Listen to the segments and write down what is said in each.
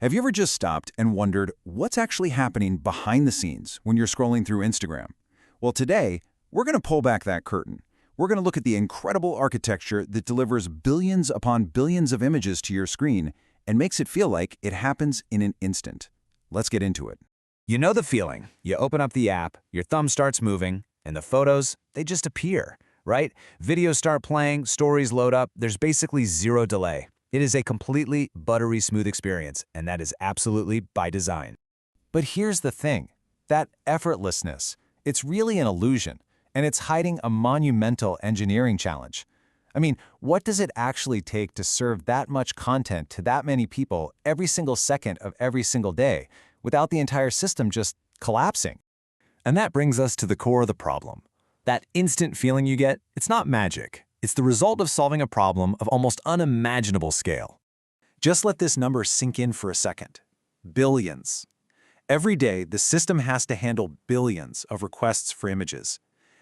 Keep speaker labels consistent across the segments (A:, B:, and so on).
A: Have you ever just stopped and wondered what's actually happening behind the scenes when you're scrolling through Instagram? Well, today, we're going to pull back that curtain. We're going to look at the incredible architecture that delivers billions upon billions of images to your screen and makes it feel like it happens in an instant. Let's get into it.
B: You know the feeling. You open up the app, your thumb starts moving, and the photos, they just appear, right? Videos start playing, stories load up, there's basically zero delay. It is a completely buttery smooth experience, and that is absolutely by design.
C: But here's the thing, that effortlessness, it's really an illusion, and it's hiding a monumental engineering challenge. I mean, what does it actually take to serve that much content to that many people every single second of every single day without the entire system just collapsing?
B: And that brings us to the core of the problem. That instant feeling you get, it's not magic. It's the result of solving a problem of almost unimaginable scale.
C: Just let this number sink in for a second. Billions. Every day, the system has to handle billions of requests for images.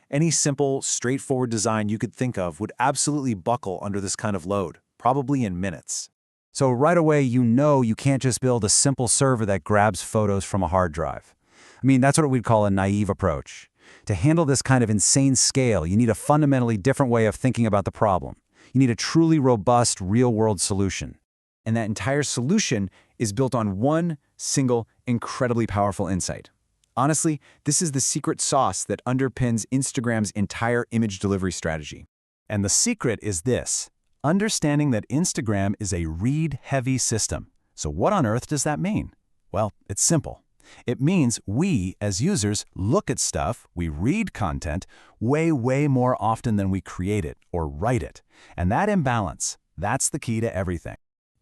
C: Any simple, straightforward design you could think of would absolutely buckle under this kind of load, probably in minutes.
A: So right away, you know you can't just build a simple server that grabs photos from a hard drive. I mean, that's what we'd call a naive approach. To handle this kind of insane scale, you need a fundamentally different way of thinking about the problem. You need a truly robust, real-world solution.
B: And that entire solution is built on one single, incredibly powerful insight. Honestly, this is the secret sauce that underpins Instagram's entire image delivery strategy.
C: And the secret is this: understanding that Instagram is a read-heavy system. So what on earth does that mean? Well, it's simple. It means we, as users, look at stuff, we read content, way more often than we create it or write it. And that imbalance, that's the key to everything.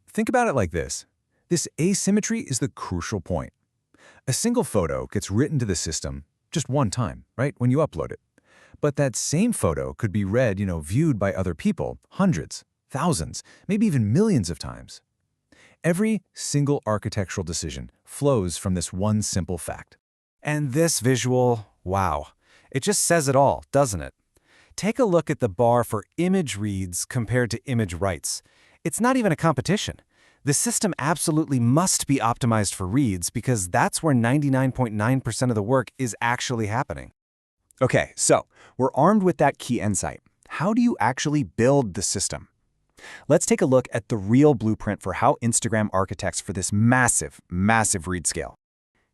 B: Think about it like this. This asymmetry is the crucial point. A single photo gets written to the system just one time, right, when you upload it. But that same photo could be read, viewed by other people hundreds, thousands, maybe even millions of times. Every single architectural decision flows from this one simple fact.
C: And this visual, wow, it just says it all, doesn't it? Take a look at the bar for image reads compared to image writes. It's not even a competition. The system absolutely must be optimized for reads because that's where 99.9% of the work is actually happening.
B: Okay, so we're armed with that key insight. How do you actually build the system? Let's take a look at the real blueprint for how Instagram architects for this massive read scale.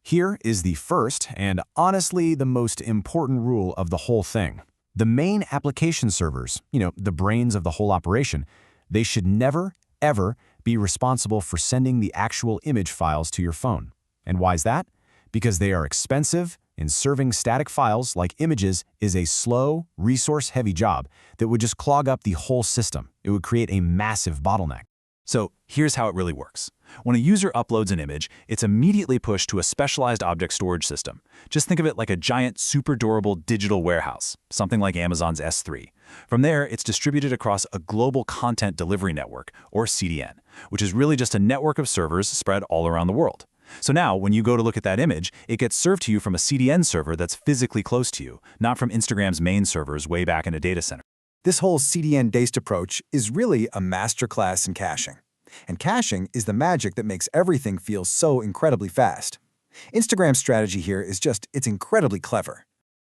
B: Here is the first and honestly the most important rule of the whole thing. The main application servers, the brains of the whole operation, they should never, ever be responsible for sending the actual image files to your phone. And why is that? Because they are expensive, and serving static files like images is a slow, resource-heavy job that would just clog up the whole system. It would create a massive bottleneck.
C: So here's how it really works. When a user uploads an image, it's immediately pushed to a specialized object storage system. Just think of it like a giant, super durable digital warehouse, something like Amazon's S3. From there, it's distributed across a global content delivery network, or CDN, which is really just a network of servers spread all around the world. So now, when you go to look at that image, it gets served to you from a CDN server that's physically close to you, not from Instagram's main servers way back in a data center.
D: This whole CDN-based approach is really a masterclass in caching. And caching is the magic that makes everything feel so incredibly fast. Instagram's strategy here is it's incredibly clever.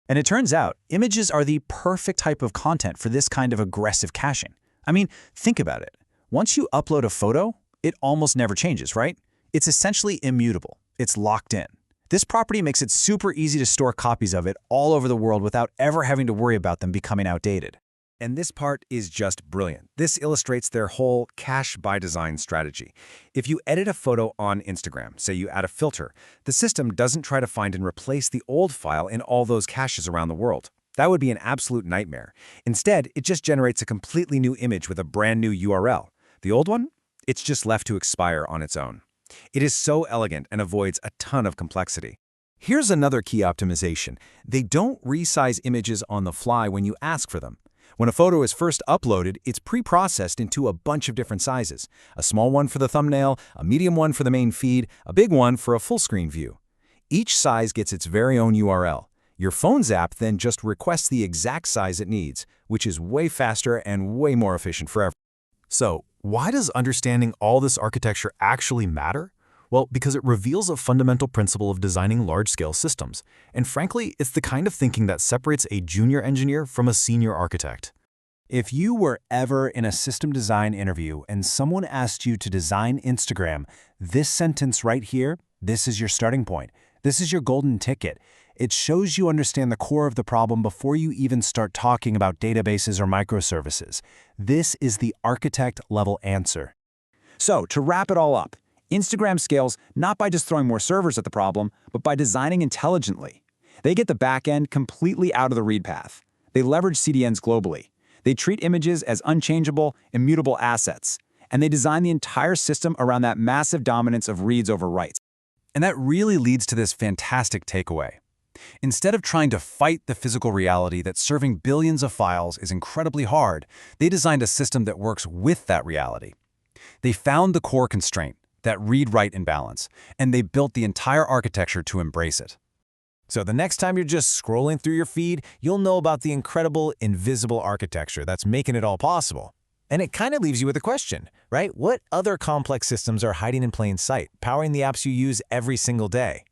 A: And it turns out, images are the perfect type of content for this kind of aggressive caching. I mean, think about it. Once you upload a photo, it almost never changes, right? It's essentially immutable. It's locked in. This property makes it super easy to store copies of it all over the world without ever having to worry about them becoming outdated.
B: And this part is just brilliant. This illustrates their whole cache by design strategy. If you edit a photo on Instagram, say you add a filter, the system doesn't try to find and replace the old file in all those caches around the world. That would be an absolute nightmare. Instead, it just generates a completely new image with a brand new URL. The old one? It's just left to expire on its own. It is so elegant and avoids a ton of complexity. Here's another key optimization. They don't resize images on the fly when you ask for them. When a photo is first uploaded, it's pre-processed into a bunch of different sizes. A small one for the thumbnail, a medium one for the main feed, a big one for a full-screen view. Each size gets its very own URL. Your phone's app then just requests the exact size it needs, which is way faster and way more efficient for everyone.
C: So, why does understanding all this architecture actually matter? Well, because it reveals a fundamental principle of designing large-scale systems. And frankly, it's the kind of thinking that separates a junior engineer from a senior architect.
B: If you were ever in a system design interview and someone asked you to design Instagram, this sentence right here, this is your starting point. This is your golden ticket. It shows you understand the core of the problem before you even start talking about databases or microservices. This is the architect-level answer.
A: So, to wrap it all up, Instagram scales not by just throwing more servers at the problem, but by designing intelligently. They get the backend completely out of the read path. They leverage CDNs globally. They treat images as unchangeable, immutable assets. And they design the entire system around that massive dominance of reads over writes.
B: And that really leads to this fantastic takeaway. Instead of trying to fight the physical reality that serving billions of files is incredibly hard, they designed a system that works with that reality. They found the core constraint, that read-write imbalance, and they built the entire architecture to embrace it. So the next time you're just scrolling through your feed, you'll know about the incredible invisible architecture that's making it all possible. And it kind of leaves you with a question, right? What other complex systems are hiding in plain sight, powering the apps you use every single day?